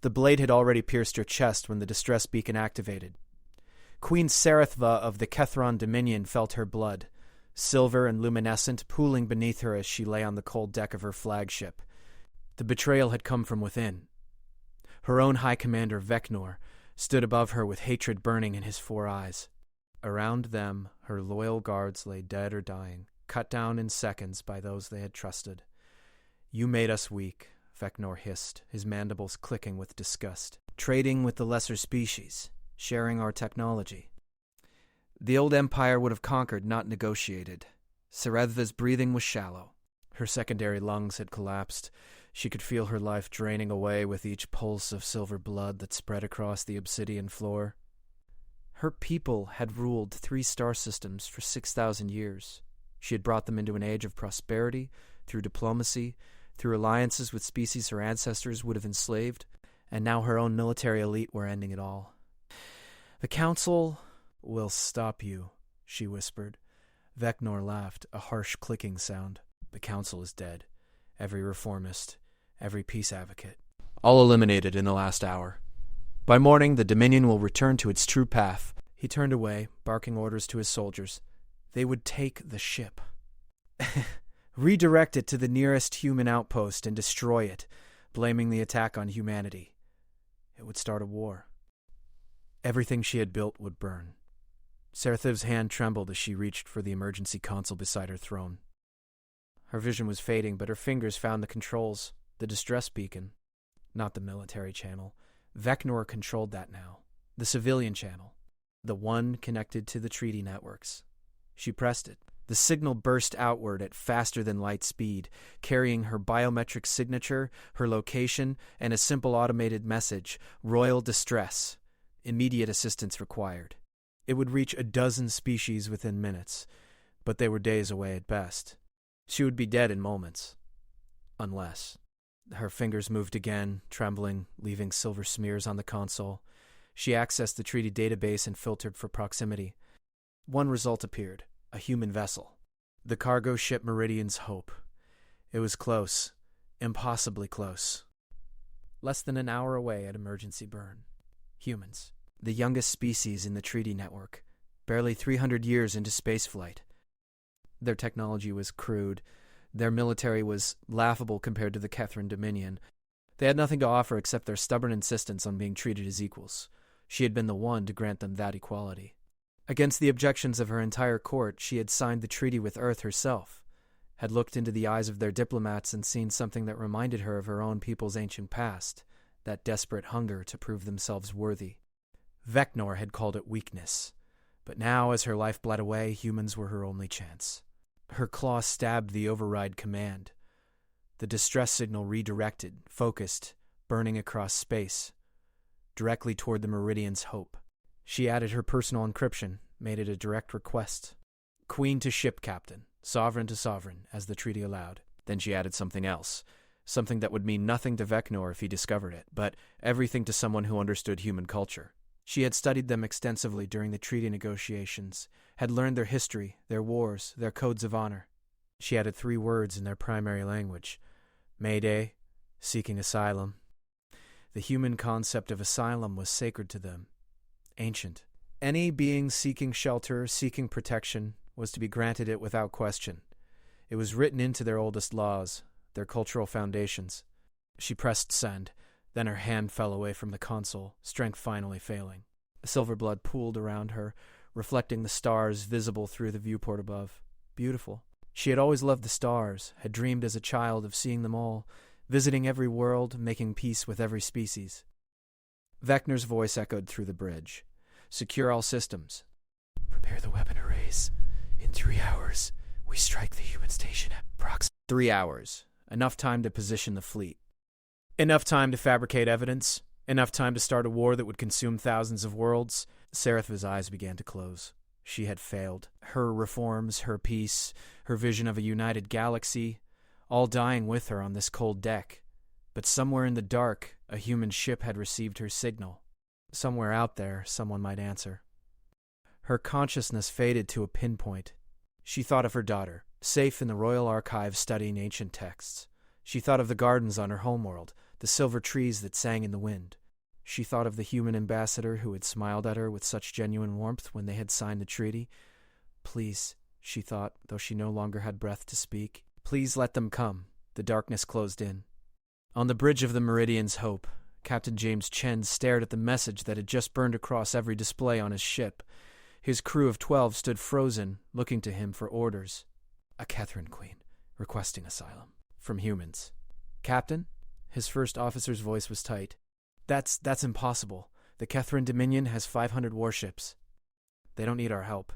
The blade had already pierced her chest when the distress beacon activated. Queen Serethva of the Kethron Dominion felt her blood, silver and luminescent, pooling beneath her as she lay on the cold deck of her flagship. The betrayal had come from within. Her own High Commander, Vecnor, stood above her with hatred burning in his 4 eyes. Around them, her loyal guards lay dead or dying, cut down in seconds by those they had trusted. "You made us weak," Vecnor hissed, his mandibles clicking with disgust. "Trading with the lesser species, sharing our technology. The old empire would have conquered, not negotiated." Serethva's breathing was shallow. Her secondary lungs had collapsed. She could feel her life draining away with each pulse of silver blood that spread across the obsidian floor. Her people had ruled 3 star systems for 6,000 years. She had brought them into an age of prosperity, through diplomacy, through alliances with species her ancestors would have enslaved, and now her own military elite were ending it all. "The Council will stop you," she whispered. Vecnor laughed, a harsh clicking sound. "The Council is dead. Every reformist, every peace advocate. All eliminated in the last hour. By morning, the Dominion will return to its true path." He turned away, barking orders to his soldiers. They would take the ship. Redirect it to the nearest human outpost and destroy it, blaming the attack on humanity. It would start a war. Everything she had built would burn. Serethva's hand trembled as she reached for the emergency console beside her throne. Her vision was fading, but her fingers found the controls, the distress beacon. Not the military channel. Vecnor controlled that now. The civilian channel. The one connected to the treaty networks. She pressed it. The signal burst outward at faster-than-light speed, carrying her biometric signature, her location, and a simple automated message: "Royal distress. Immediate assistance required." It would reach 12 species within minutes, but they were days away at best. She would be dead in moments. Unless. Her fingers moved again, trembling, leaving silver smears on the console. She accessed the treaty database and filtered for proximity. One result appeared: a human vessel. The cargo ship Meridian's Hope. It was close. Impossibly close. Less than an hour away at emergency burn. Humans. The youngest species in the treaty network. Barely 300 years into spaceflight. Their technology was crude. Their military was laughable compared to the Kethron Dominion. They had nothing to offer except their stubborn insistence on being treated as equals. She had been the one to grant them that equality. Against the objections of her entire court, she had signed the treaty with Earth herself, had looked into the eyes of their diplomats and seen something that reminded her of her own people's ancient past, that desperate hunger to prove themselves worthy. Vecnor had called it weakness, but now, as her life bled away, humans were her only chance. Her claw stabbed the override command. The distress signal redirected, focused, burning across space, directly toward the Meridian's Hope. She added her personal encryption, made it a direct request. Queen to ship captain, sovereign to sovereign, as the treaty allowed. Then she added something else, something that would mean nothing to Vecnor if he discovered it, but everything to someone who understood human culture. She had studied them extensively during the treaty negotiations, had learned their history, their wars, their codes of honor. She added 3 words in their primary language: Mayday, seeking asylum. The human concept of asylum was sacred to them, ancient. Any being seeking shelter, seeking protection, was to be granted it without question. It was written into their oldest laws, their cultural foundations. She pressed send. Then her hand fell away from the console, strength finally failing. Silver blood pooled around her, reflecting the stars visible through the viewport above. Beautiful. She had always loved the stars, had dreamed as a child of seeing them all, visiting every world, making peace with every species. Vecnor's voice echoed through the bridge. "Secure all systems. Prepare the weapon arrays. In 3 hours, we strike the human station at proximity." 3 hours. Enough time to position the fleet. Enough time to fabricate evidence. Enough time to start a war that would consume thousands of worlds. Serethva's eyes began to close. She had failed. Her reforms, her peace, her vision of a united galaxy, all dying with her on this cold deck. But somewhere in the dark, a human ship had received her signal. Somewhere out there, someone might answer. Her consciousness faded to a pinpoint. She thought of her daughter, safe in the Royal Archives studying ancient texts. She thought of the gardens on her homeworld, the silver trees that sang in the wind. She thought of the human ambassador who had smiled at her with such genuine warmth when they had signed the treaty. Please, she thought, though she no longer had breath to speak, please let them come. The darkness closed in. On the bridge of the Meridian's Hope, Captain James Chen stared at the message that had just burned across every display on his ship. His crew of 12 stood frozen, looking to him for orders. A Catherine Queen, requesting asylum. From humans. Captain? His first officer's voice was tight. That's impossible. The Catherine Dominion has 500 warships. They don't need our help.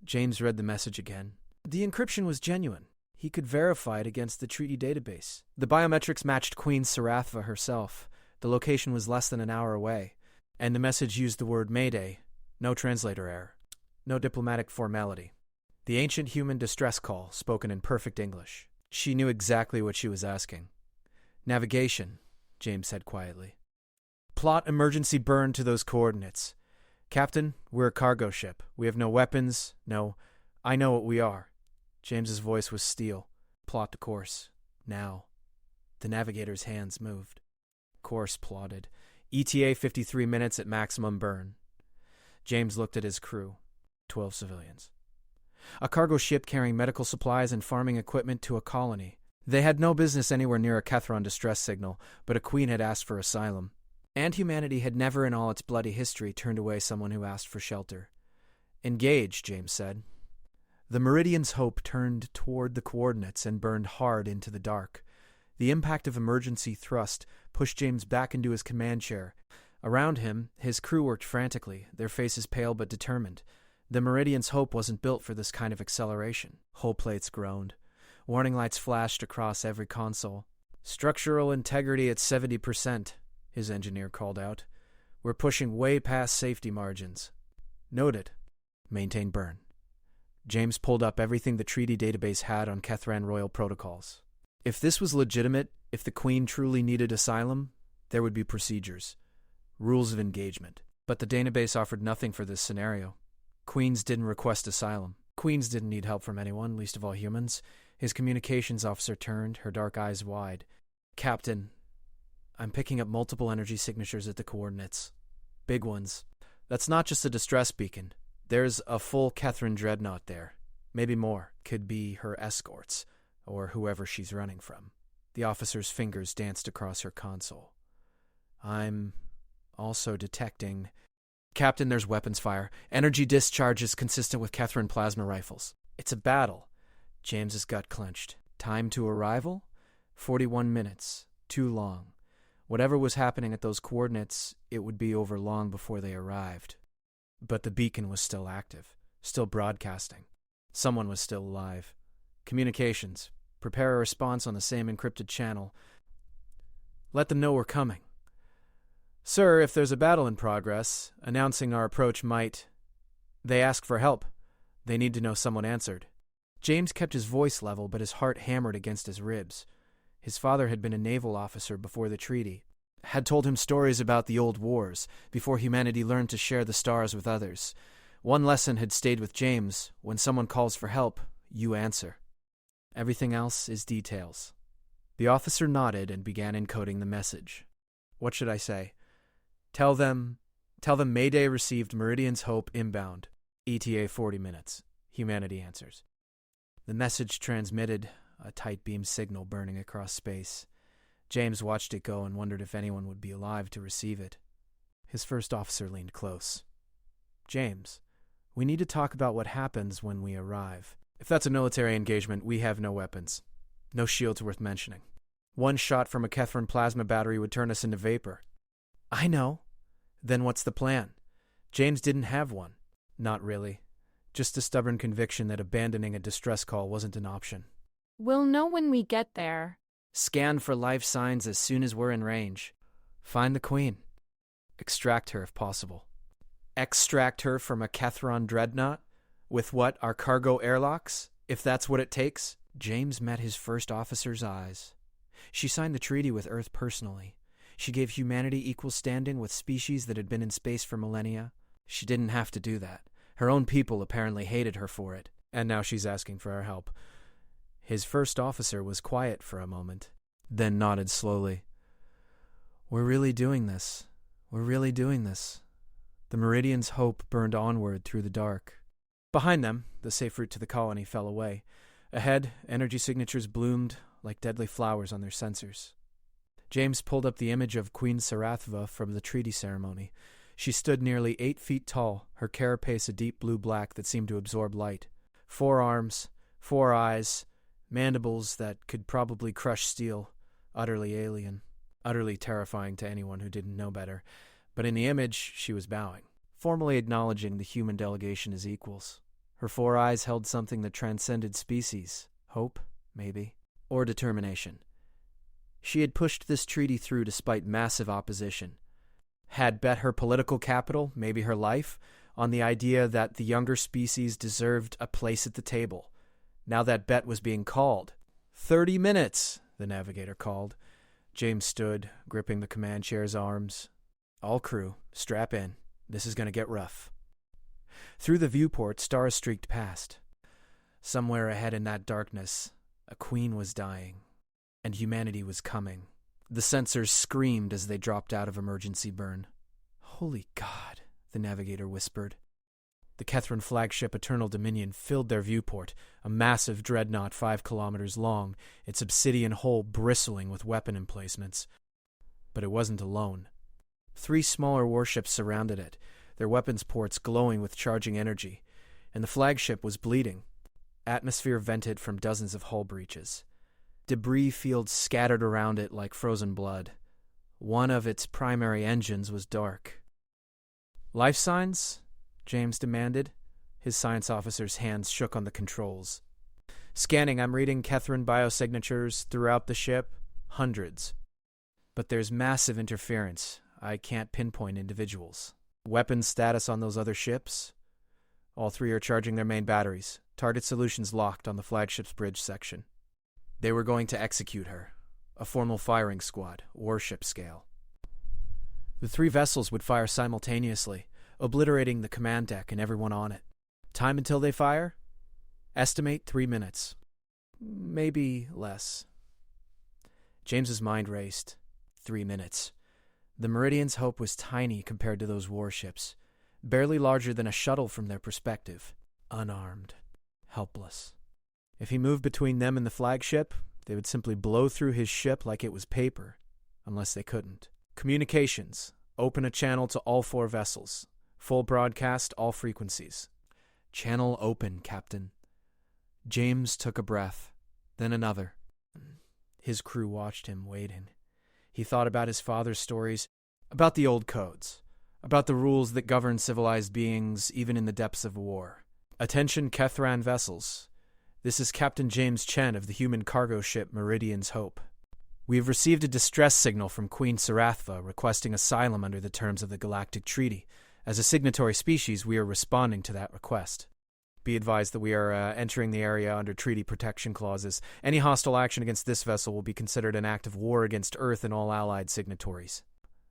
James read the message again. The encryption was genuine. He could verify it against the treaty database. The biometrics matched Queen Sarathva herself. The location was less than an hour away. And the message used the word Mayday. No translator error. No diplomatic formality. The ancient human distress call, spoken in perfect English. She knew exactly what she was asking. Navigation, James said quietly. Plot emergency burn to those coordinates. Captain, we're a cargo ship. We have no weapons. No, I know what we are. James's voice was steel. Plot the course. Now. The navigator's hands moved. Course plotted. ETA 53 minutes at maximum burn. James looked at his crew. 12 civilians. A cargo ship carrying medical supplies and farming equipment to a colony. They had no business anywhere near a Kethron distress signal, but a queen had asked for asylum. And humanity had never in all its bloody history turned away someone who asked for shelter. Engage, James said. The Meridian's Hope turned toward the coordinates and burned hard into the dark. The impact of emergency thrust pushed James back into his command chair. Around him, his crew worked frantically, their faces pale but determined. The Meridian's Hope wasn't built for this kind of acceleration. Hull plates groaned. Warning lights flashed across every console. Structural integrity at 70%, his engineer called out. We're pushing way past safety margins. Noted. Maintain burn. James pulled up everything the treaty database had on Kethran royal protocols. If this was legitimate, if the Queen truly needed asylum, there would be procedures. Rules of engagement. But the database offered nothing for this scenario. Queens didn't request asylum. Queens didn't need help from anyone, least of all humans. His communications officer turned, her dark eyes wide. Captain, I'm picking up multiple energy signatures at the coordinates. Big ones. That's not just a distress beacon. There's a full Catherine dreadnought there. Maybe more. Could be her escorts, or whoever she's running from. The officer's fingers danced across her console. I'm also detecting... Captain, there's weapons fire. Energy discharge is consistent with Catherine plasma rifles. It's a battle. James's gut clenched. Time to arrival? 41 minutes. Too long. Whatever was happening at those coordinates, it would be over long before they arrived. But the beacon was still active, still broadcasting. Someone was still alive. Communications. Prepare a response on the same encrypted channel. Let them know we're coming. Sir, if there's a battle in progress, announcing our approach might... They ask for help. They need to know someone answered. James kept his voice level, but his heart hammered against his ribs. His father had been a naval officer before the treaty, had told him stories about the old wars, before humanity learned to share the stars with others. One lesson had stayed with James: when someone calls for help, you answer. Everything else is details. The officer nodded and began encoding the message. What should I say? Tell them Mayday received Meridian's Hope inbound. ETA 40 minutes. Humanity answers. The message transmitted, a tight beam signal burning across space. James watched it go and wondered if anyone would be alive to receive it. His first officer leaned close. James, we need to talk about what happens when we arrive. If that's a military engagement, we have no weapons. No shields worth mentioning. One shot from a Kethran plasma battery would turn us into vapor. I know. Then what's the plan? James didn't have one. Not really. Just a stubborn conviction that abandoning a distress call wasn't an option. We'll know when we get there. Scan for life signs as soon as we're in range. Find the Queen. Extract her if possible. Extract her from a Kethron dreadnought? With what, our cargo airlocks? If that's what it takes? James met his first officer's eyes. She signed the treaty with Earth personally. She gave humanity equal standing with species that had been in space for millennia. She didn't have to do that. Her own people apparently hated her for it, and now she's asking for our help. His first officer was quiet for a moment, then nodded slowly. We're really doing this. We're really doing this. The Meridian's hope burned onward through the dark. Behind them, the safe route to the colony fell away. Ahead, energy signatures bloomed like deadly flowers on their sensors. James pulled up the image of Queen Sarathva from the treaty ceremony. She stood nearly 8 feet tall, her carapace a deep blue-black that seemed to absorb light. 4 arms, 4 eyes, mandibles that could probably crush steel. Utterly alien. Utterly terrifying to anyone who didn't know better. But in the image, she was bowing, formally acknowledging the human delegation as equals. Her 4 eyes held something that transcended species. Hope, maybe. Or determination. She had pushed this treaty through despite massive opposition. Had bet her political capital, maybe her life, on the idea that the younger species deserved a place at the table. Now that bet was being called. 30 minutes, the navigator called. James stood, gripping the command chair's arms. All crew, strap in. This is going to get rough. Through the viewport, stars streaked past. Somewhere ahead in that darkness, a queen was dying, and humanity was coming. The sensors screamed as they dropped out of emergency burn. Holy God, the navigator whispered. The Kethran flagship Eternal Dominion filled their viewport, a massive dreadnought 5 kilometers long, its obsidian hull bristling with weapon emplacements. But it wasn't alone. 3 smaller warships surrounded it, their weapons ports glowing with charging energy, and the flagship was bleeding. Atmosphere vented from dozens of hull breaches. Debris fields scattered around it like frozen blood. One of its primary engines was dark. Life signs? James demanded. His science officer's hands shook on the controls. Scanning, I'm reading Kethran biosignatures throughout the ship. Hundreds. But there's massive interference. I can't pinpoint individuals. Weapons status on those other ships? All 3 are charging their main batteries. Target solutions locked on the flagship's bridge section. They were going to execute her. A formal firing squad, warship scale. The 3 vessels would fire simultaneously, obliterating the command deck and everyone on it. Time until they fire? Estimate 3 minutes. Maybe less. James's mind raced. 3 minutes. The Meridian's hope was tiny compared to those warships, barely larger than a shuttle from their perspective. Unarmed. Helpless. If he moved between them and the flagship, they would simply blow through his ship like it was paper, unless they couldn't. Communications. Open a channel to all 4 vessels. Full broadcast, all frequencies. Channel open, Captain. James took a breath, then another. His crew watched him, waiting. He thought about his father's stories, about the old codes, about the rules that govern civilized beings even in the depths of war. Attention Kethran vessels. This is Captain James Chen of the human cargo ship Meridian's Hope. We have received a distress signal from Queen Sarathva requesting asylum under the terms of the Galactic Treaty. As a signatory species, we are responding to that request. Be advised that we are entering the area under treaty protection clauses. Any hostile action against this vessel will be considered an act of war against Earth and all allied signatories.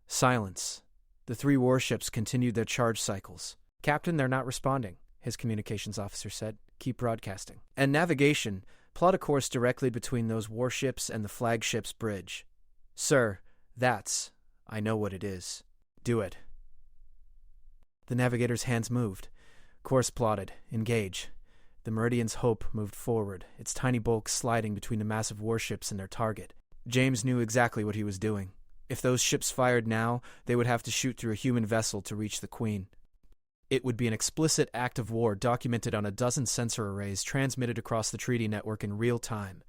Silence. The 3 warships continued their charge cycles. Captain, they're not responding, his communications officer said. Keep broadcasting. And navigation. Plot a course directly between those warships and the flagship's bridge. Sir, I know what it is. Do it. The navigator's hands moved. Course plotted. Engage. The Meridian's Hope moved forward, its tiny bulk sliding between the massive warships and their target. James knew exactly what he was doing. If those ships fired now, they would have to shoot through a human vessel to reach the Queen. It would be an explicit act of war documented on a dozen sensor arrays transmitted across the treaty network in real time.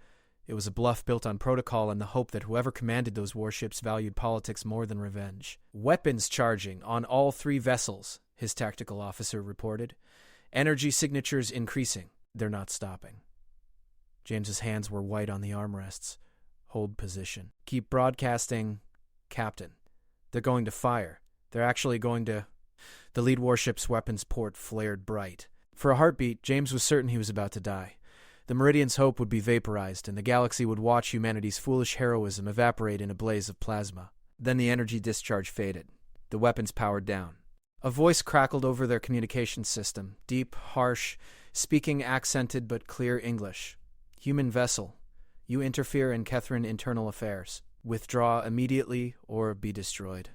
It was a bluff built on protocol and the hope that whoever commanded those warships valued politics more than revenge. Weapons charging on all 3 vessels, his tactical officer reported. Energy signatures increasing. They're not stopping. James's hands were white on the armrests. Hold position. Keep broadcasting. Captain. They're going to fire. They're actually going to... The lead warship's weapons port flared bright. For a heartbeat, James was certain he was about to die. The Meridian's Hope would be vaporized, and the galaxy would watch humanity's foolish heroism evaporate in a blaze of plasma. Then the energy discharge faded. The weapons powered down. A voice crackled over their communications system, deep, harsh, speaking accented but clear English. Human vessel, you interfere in Kethran internal affairs. Withdraw immediately or be destroyed.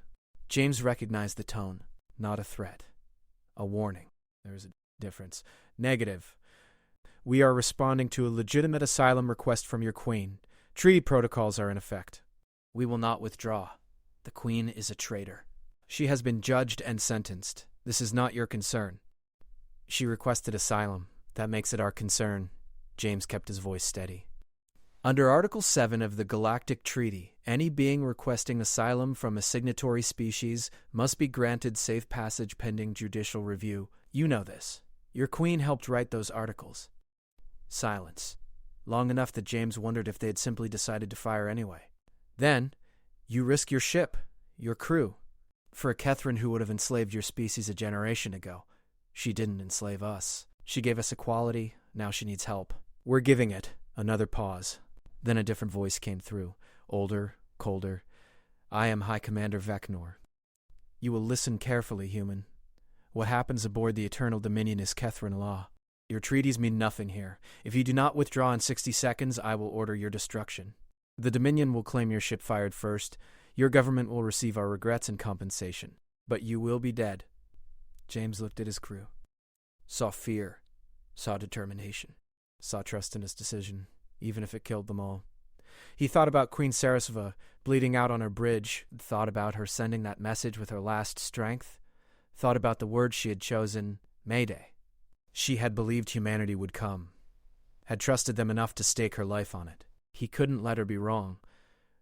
James recognized the tone. Not a threat. A warning. There's a difference. Negative. We are responding to a legitimate asylum request from your queen. Treaty protocols are in effect. We will not withdraw. The queen is a traitor. She has been judged and sentenced. This is not your concern. She requested asylum. That makes it our concern. James kept his voice steady. Under Article 7 of the Galactic Treaty, any being requesting asylum from a signatory species must be granted safe passage pending judicial review. You know this. Your queen helped write those articles. Silence. Long enough that James wondered if they had simply decided to fire anyway. Then, you risk your ship, your crew, for a Kethryn who would have enslaved your species a generation ago. She didn't enslave us. She gave us equality, now she needs help. We're giving it. Another pause. Then a different voice came through, older, colder. I am High Commander Vecnor. You will listen carefully, human. What happens aboard the Eternal Dominion is Kethryn law. Your treaties mean nothing here. If you do not withdraw in 60 seconds, I will order your destruction. The Dominion will claim your ship fired first. Your government will receive our regrets and compensation. But you will be dead. James looked at his crew. Saw fear. Saw determination. Saw trust in his decision, even if it killed them all. He thought about Queen Sarasva bleeding out on her bridge, thought about her sending that message with her last strength, thought about the words she had chosen, Mayday. She had believed humanity would come, had trusted them enough to stake her life on it. He couldn't let her be wrong.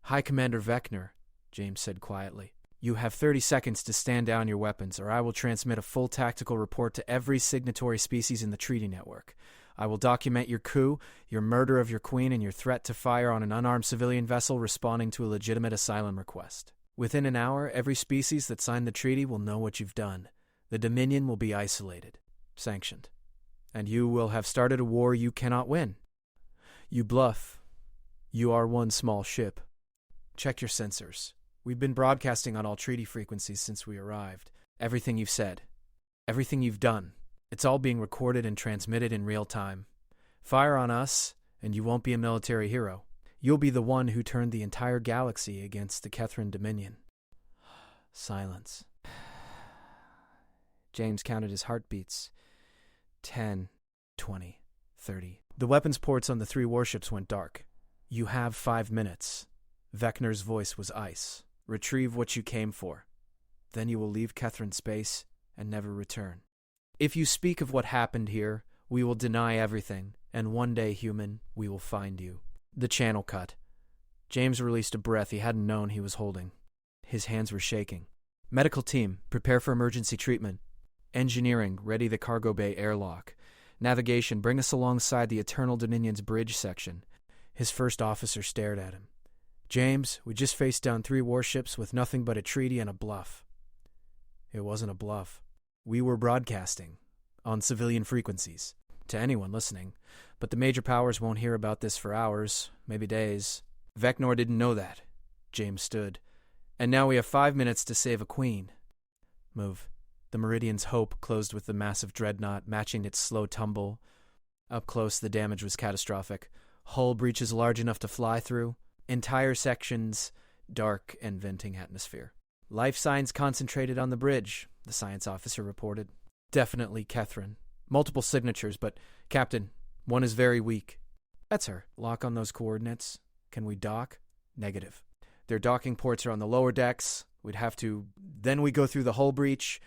High Commander Vecnor, James said quietly, you have 30 seconds to stand down your weapons, or I will transmit a full tactical report to every signatory species in the treaty network. I will document your coup, your murder of your queen, and your threat to fire on an unarmed civilian vessel responding to a legitimate asylum request. Within an hour, every species that signed the treaty will know what you've done. The Dominion will be isolated, sanctioned. And you will have started a war you cannot win. You bluff. You are one small ship. Check your sensors. We've been broadcasting on all treaty frequencies since we arrived. Everything you've said. Everything you've done. It's all being recorded and transmitted in real time. Fire on us, and you won't be a military hero. You'll be the one who turned the entire galaxy against the Kethryn Dominion. Silence. James counted his heartbeats. 10, 20, 30. The weapons ports on the 3 warships went dark. You have 5 minutes. Vecnor's voice was ice. Retrieve what you came for. Then you will leave Kethryn space and never return. If you speak of what happened here, we will deny everything, and one day, human, we will find you. The channel cut. James released a breath he hadn't known he was holding. His hands were shaking. Medical team, prepare for emergency treatment. Engineering, ready the cargo bay airlock. Navigation, bring us alongside the Eternal Dominion's bridge section. His first officer stared at him. James, we just faced down 3 warships with nothing but a treaty and a bluff. It wasn't a bluff. We were broadcasting on civilian frequencies to anyone listening, but the major powers won't hear about this for hours, maybe days. Vecnor didn't know that. James stood. And now we have 5 minutes to save a queen. Move. The Meridian's Hope closed with the massive dreadnought, matching its slow tumble. Up close, the damage was catastrophic. Hull breaches large enough to fly through. Entire sections, dark and venting atmosphere. Life signs concentrated on the bridge, the science officer reported. Definitely Kethryn. Multiple signatures, but, Captain, one is very weak. That's her. Lock on those coordinates. Can we dock? Negative. Their docking ports are on the lower decks. We'd have to... Then we go through the hull breach.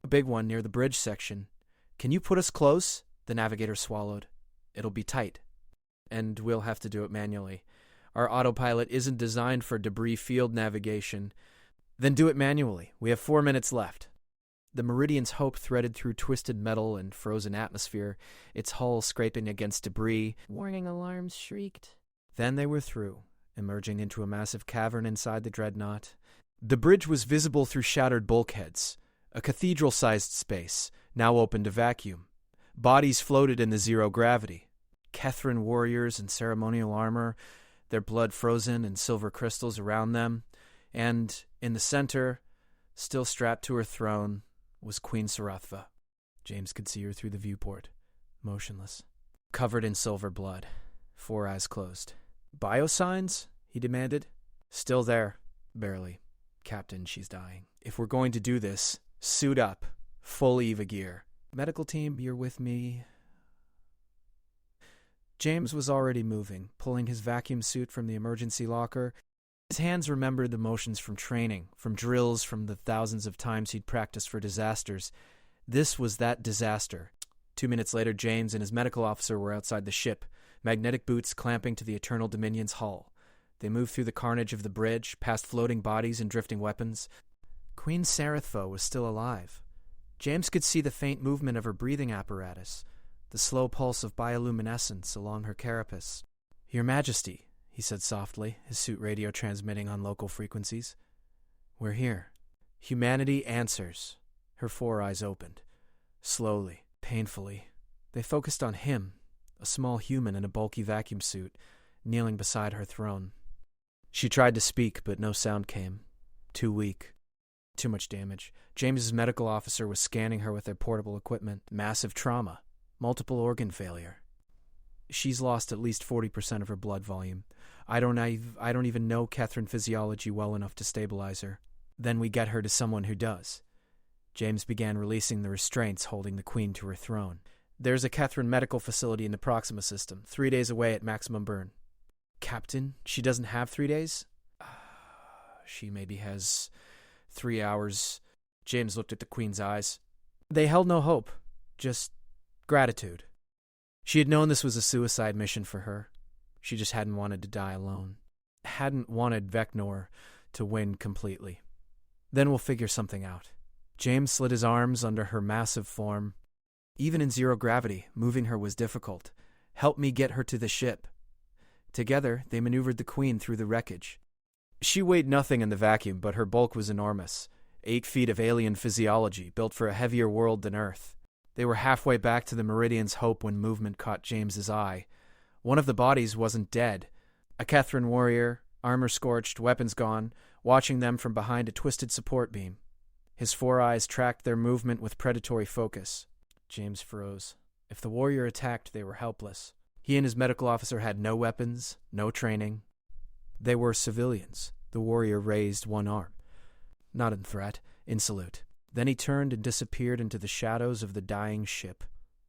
A big one near the bridge section. Can you put us close? The navigator swallowed. It'll be tight. And we'll have to do it manually. Our autopilot isn't designed for debris field navigation. Then do it manually. We have 4 minutes left. The Meridian's Hope threaded through twisted metal and frozen atmosphere, its hull scraping against debris. Warning alarms shrieked. Then they were through, emerging into a massive cavern inside the dreadnought. The bridge was visible through shattered bulkheads, a cathedral-sized space, now open to vacuum. Bodies floated in the zero gravity. Kethryn warriors in ceremonial armor, their blood frozen in silver crystals around them, and in the center, still strapped to her throne, was Queen Sarathva. James could see her through the viewport, motionless, covered in silver blood, 4 eyes closed. Biosigns? He demanded. Still there. Barely. Captain, she's dying. If we're going to do this, suit up. Full EVA gear. Medical team, you're with me. James was already moving, pulling his vacuum suit from the emergency locker. His hands remembered the motions from training, from drills, from the thousands of times he'd practiced for disasters. This was that disaster. 2 minutes later, James and his medical officer were outside the ship, magnetic boots clamping to the Eternal Dominion's hull. They moved through the carnage of the bridge, past floating bodies and drifting weapons. Queen Serapho was still alive. James could see the faint movement of her breathing apparatus, the slow pulse of bioluminescence along her carapace. Your Majesty, he said softly, his suit radio transmitting on local frequencies. We're here. Humanity answers. Her 4 eyes opened. Slowly, painfully. They focused on him, a small human in a bulky vacuum suit, kneeling beside her throne. She tried to speak, but no sound came. Too weak. Too much damage. James's medical officer was scanning her with their portable equipment. Massive trauma. Multiple organ failure. She's lost at least 40% of her blood volume. I don't even know Catherine physiology well enough to stabilize her. Then we get her to someone who does. James began releasing the restraints holding the Queen to her throne. There's a Catherine medical facility in the Proxima system, 3 days away at maximum burn. Captain, she doesn't have 3 days? She maybe has 3 hours. James looked at the Queen's eyes. They held no hope, just gratitude. She had known this was a suicide mission for her. She just hadn't wanted to die alone. Hadn't wanted Vecnor to win completely. Then we'll figure something out. James slid his arms under her massive form. Even in zero gravity, moving her was difficult. Help me get her to the ship. Together, they maneuvered the Queen through the wreckage. She weighed nothing in the vacuum, but her bulk was enormous. 8 feet of alien physiology, built for a heavier world than Earth. They were halfway back to the Meridian's Hope when movement caught James's eye. One of the bodies wasn't dead. A Catherine warrior, armor scorched, weapons gone, watching them from behind a twisted support beam. His 4 eyes tracked their movement with predatory focus. James froze. If the warrior attacked, they were helpless. He and his medical officer had no weapons, no training. They were civilians. The warrior raised one arm. Not in threat, in salute. Then he turned and disappeared into the shadows of the dying ship.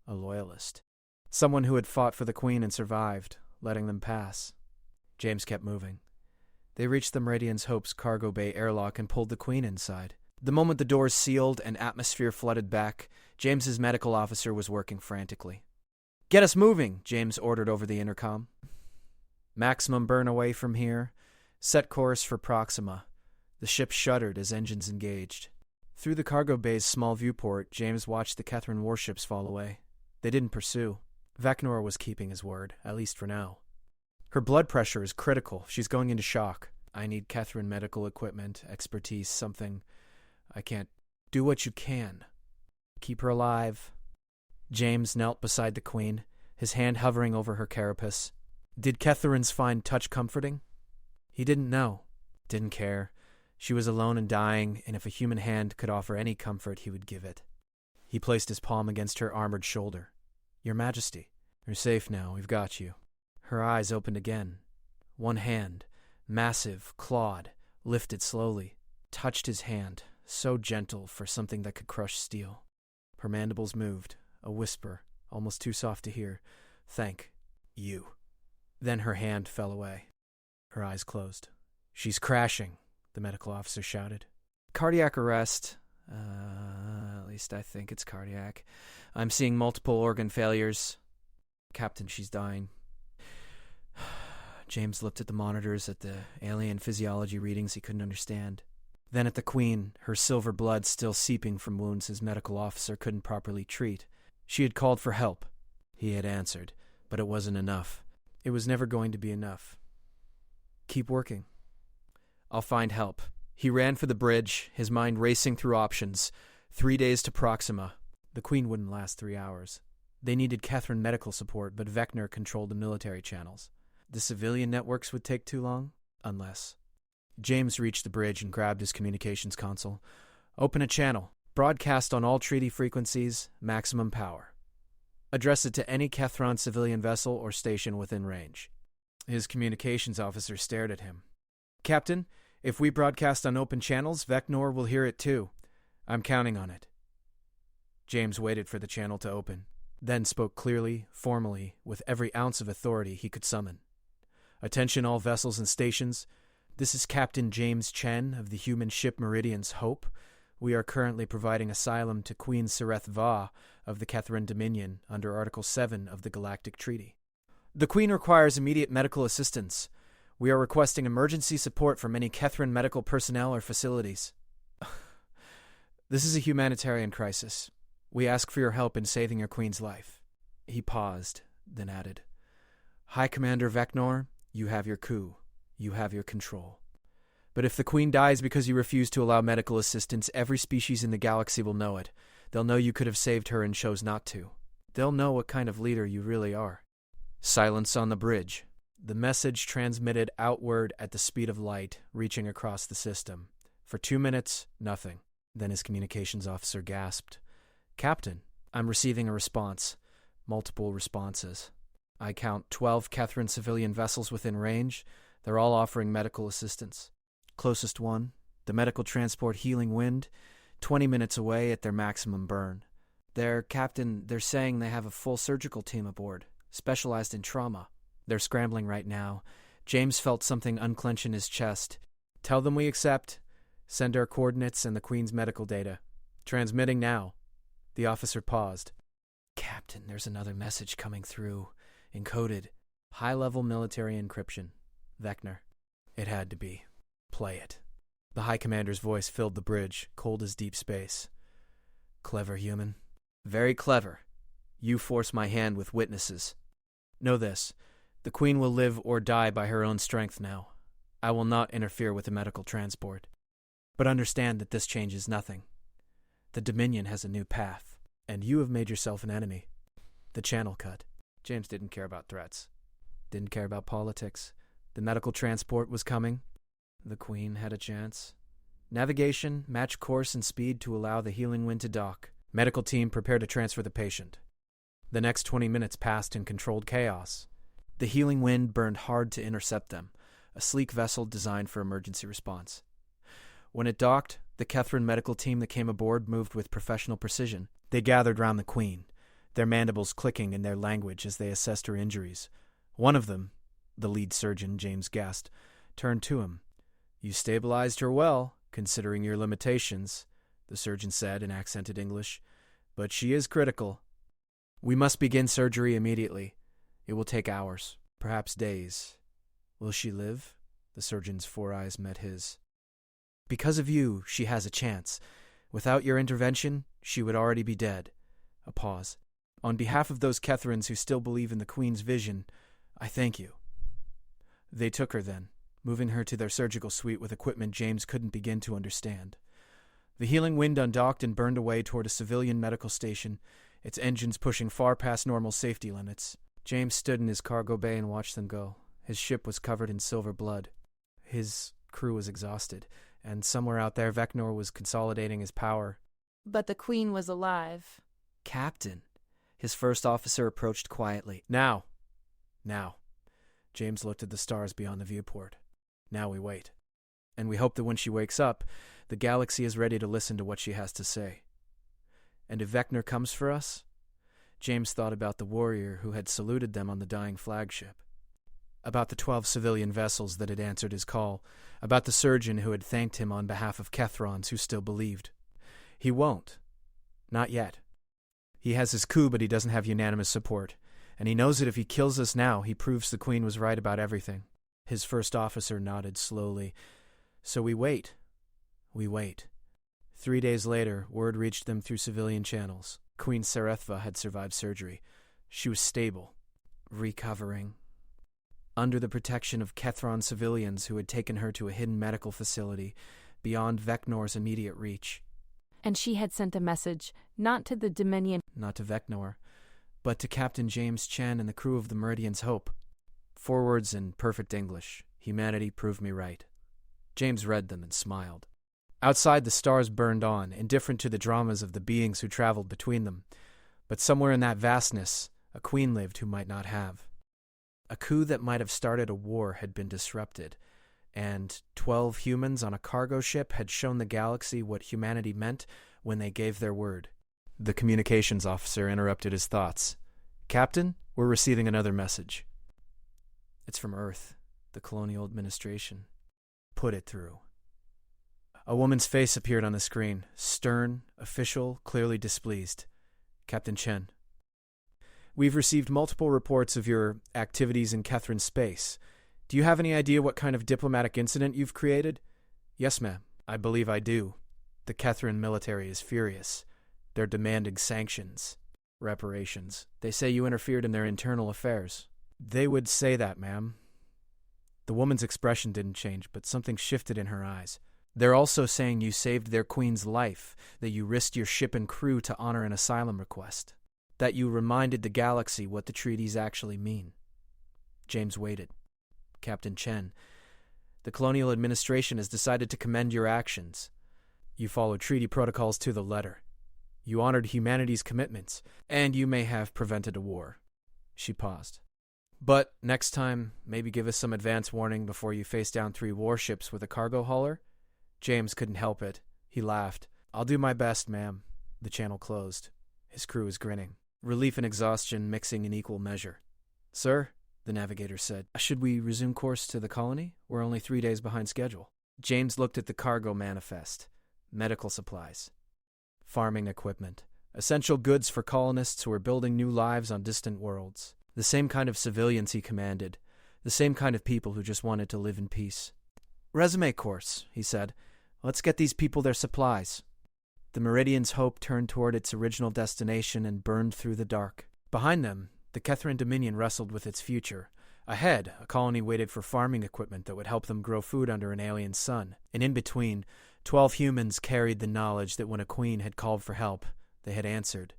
A loyalist. Someone who had fought for the Queen and survived, letting them pass. James kept moving. They reached the Meridian's Hope's cargo bay airlock and pulled the Queen inside. The moment the doors sealed and atmosphere flooded back, James's medical officer was working frantically. "Get us moving," James ordered over the intercom. "Maximum burn away from here. Set course for Proxima." The ship shuddered as engines engaged. Through the cargo bay's small viewport, James watched the Catherine warships fall away. They didn't pursue. Vecnor was keeping his word, at least for now. Her blood pressure is critical. She's going into shock. I need Catherine medical equipment, expertise, something. I can't. Do what you can. Keep her alive. James knelt beside the Queen, his hand hovering over her carapace. Did Catherine's find touch comforting? He didn't know. Didn't care. She was alone and dying, and if a human hand could offer any comfort, he would give it. He placed his palm against her armored shoulder. "Your Majesty, you're safe now. We've got you." Her eyes opened again. One hand, massive, clawed, lifted slowly, touched his hand, so gentle for something that could crush steel. Her mandibles moved, a whisper, almost too soft to hear. "Thank you." Then her hand fell away. Her eyes closed. "She's crashing," the medical officer shouted. "Cardiac arrest. At least I think it's cardiac. I'm seeing multiple organ failures. Captain, she's dying." James looked at the monitors, at the alien physiology readings he couldn't understand. Then at the Queen, her silver blood still seeping from wounds his medical officer couldn't properly treat. She had called for help. He had answered, but it wasn't enough. It was never going to be enough. "Keep working. I'll find help." He ran for the bridge, his mind racing through options. 3 days to Proxima. The Queen wouldn't last 3 hours. They needed Catherine medical support, but Vecnor controlled the military channels. The civilian networks would take too long, unless... James reached the bridge and grabbed his communications console. "Open a channel. Broadcast on all treaty frequencies, maximum power. Address it to any Kethron civilian vessel or station within range." His communications officer stared at him. Captain, if we broadcast on open channels, Vecnor will hear it too. I'm counting on it. James waited for the channel to open, then spoke clearly, formally, with every ounce of authority he could summon. Attention all vessels and stations. This is Captain James Chen of the human ship Meridian's Hope. We are currently providing asylum to Queen HFY of the Kethran Dominion under Article 7 of the Galactic Treaty. The Queen requires immediate medical assistance. We are requesting emergency support from any Kethran medical personnel or facilities. This is a humanitarian crisis. We ask for your help in saving your Queen's life. He paused, then added, High Commander Vecnor, you have your coup. You have your control. But if the Queen dies because you refuse to allow medical assistance, every species in the galaxy will know it. They'll know you could have saved her and chose not to. They'll know what kind of leader you really are. Silence on the bridge. The message transmitted outward at the speed of light, reaching across the system. For 2 minutes, nothing. Then his communications officer gasped. Captain, I'm receiving a response. Multiple responses. I count 12 Kethran civilian vessels within range. They're all offering medical assistance. Closest one, the medical transport Healing Wind, 20 minutes away at their maximum burn. Captain, they're saying they have a full surgical team aboard, specialized in trauma. They're scrambling right now. James felt something unclench in his chest. Tell them we accept. Send our coordinates and the Queen's medical data. Transmitting now. The officer paused. Captain, there's another message coming through. Encoded. High-level military encryption. Vecnor. It had to be. Play it. The High Commander's voice filled the bridge, cold as deep space. Clever human. Very clever. You force my hand with witnesses. Know this. The Queen will live or die by her own strength now. I will not interfere with the medical transport. But understand that this changes nothing. The Dominion has a new path, and you have made yourself an enemy. The channel cut. James didn't care about threats. Didn't care about politics. The medical transport was coming. The Queen had a chance. Navigation, match course and speed to allow the Healing Wind to dock. Medical team prepare to transfer the patient. The next 20 minutes passed in controlled chaos. The Healing Wind burned hard to intercept them, a sleek vessel designed for emergency response. When it docked, the Kethran medical team that came aboard moved with professional precision. They gathered round the Queen, their mandibles clicking in their language as they assessed her injuries. One of them, the lead surgeon, James Gast, turned to him. You stabilized her well, considering your limitations, the surgeon said in accented English. But she is critical. We must begin surgery immediately. It will take hours, perhaps days. Will she live? The surgeon's 4 eyes met his. Because of you, she has a chance. Without your intervention, she would already be dead. A pause. On behalf of those Kethrans who still believe in the Queen's vision, I thank you. They took her then, moving her to their surgical suite with equipment James couldn't begin to understand. The Healing Wind undocked and burned away toward a civilian medical station, its engines pushing far past normal safety limits. James stood in his cargo bay and watched them go. His ship was covered in silver blood. His crew was exhausted, and somewhere out there Vecnor was consolidating his power. But the Queen was alive. Captain. His first officer approached quietly. Now. James looked at the stars beyond the viewport. Now we wait. And we hope that when she wakes up, the galaxy is ready to listen to what she has to say. And if Vecnor comes for us? James thought about the warrior who had saluted them on the dying flagship. About the 12 civilian vessels that had answered his call. About the surgeon who had thanked him on behalf of Kethrons who still believed. He won't. Not yet. He has his coup, but he doesn't have unanimous support. And he knows that if he kills us now, he proves the Queen was right about everything. His first officer nodded slowly. So we wait. We wait. 3 days later, word reached them through civilian channels. Queen HFY had survived surgery. She was stable. Recovering. Under the protection of Kethran civilians who had taken her to a hidden medical facility beyond Vecnor's immediate reach. And she had sent a message, not to the Dominion. Not to Vecnor, but to Captain James Chen and the crew of the Meridian's Hope. 4 words in perfect English. Humanity proved me right. James read them and smiled. Outside, the stars burned on, indifferent to the dramas of the beings who traveled between them. But somewhere in that vastness, a queen lived who might not have. A coup that might have started a war had been disrupted, and 12 humans on a cargo ship had shown the galaxy what humanity meant when they gave their word. The communications officer interrupted his thoughts. "Captain, we're receiving another message." "It's from Earth, the colonial administration." "Put it through." A woman's face appeared on the screen, stern, official, clearly displeased. "Captain Chen, we've received multiple reports of your activities in Kethrin space. Do you have any idea what kind of diplomatic incident you've created?" "Yes, ma'am. I believe I do. The Kethrin military is furious. They're demanding sanctions, reparations. They say you interfered in their internal affairs." "They would say that, ma'am." The woman's expression didn't change, but something shifted in her eyes. "They're also saying you saved their queen's life, that you risked your ship and crew to honor an asylum request, that you reminded the galaxy what the treaties actually mean." James waited. "Captain Chen, the colonial administration has decided to commend your actions. You followed treaty protocols to the letter. You honored humanity's commitments, and you may have prevented a war." She paused. "But next time, maybe give us some advance warning before you face down 3 warships with a cargo hauler?" James couldn't help it. He laughed. "I'll do my best, ma'am." The channel closed. His crew was grinning, relief and exhaustion mixing in equal measure. "Sir," the navigator said, "should we resume course to the colony? We're only 3 days behind schedule." James looked at the cargo manifest. Medical supplies. Farming equipment. Essential goods for colonists who were building new lives on distant worlds. The same kind of civilians he commanded. The same kind of people who just wanted to live in peace. "Resume course," he said. "Let's get these people their supplies." The Meridian's hope turned toward its original destination and burned through the dark. Behind them, the Kethrin Dominion wrestled with its future. Ahead, a colony waited for farming equipment that would help them grow food under an alien sun. And in between, 12 humans carried the knowledge that when a queen had called for help, they had answered.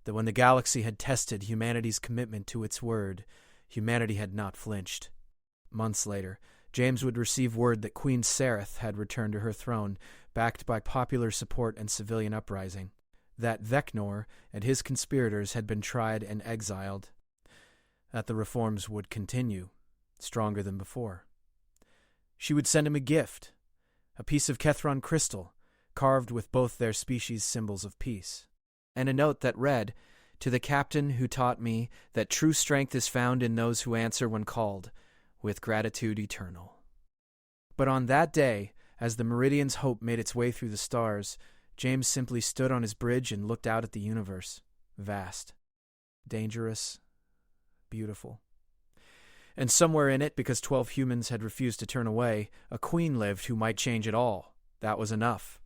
That when the galaxy had tested humanity's commitment to its word, humanity had not flinched. Months later, James would receive word that Queen Sereth had returned to her throne, backed by popular support and civilian uprising. That Vecnor and his conspirators had been tried and exiled. That the reforms would continue, stronger than before. She would send him a gift, a piece of Kethron crystal, carved with both their species' symbols of peace, and a note that read, "To the captain who taught me that true strength is found in those who answer when called, with gratitude eternal." But on that day, as the Meridian's hope made its way through the stars, James simply stood on his bridge and looked out at the universe. Vast, dangerous, beautiful. And somewhere in it, because 12 humans had refused to turn away, a queen lived who might change it all. That was enough.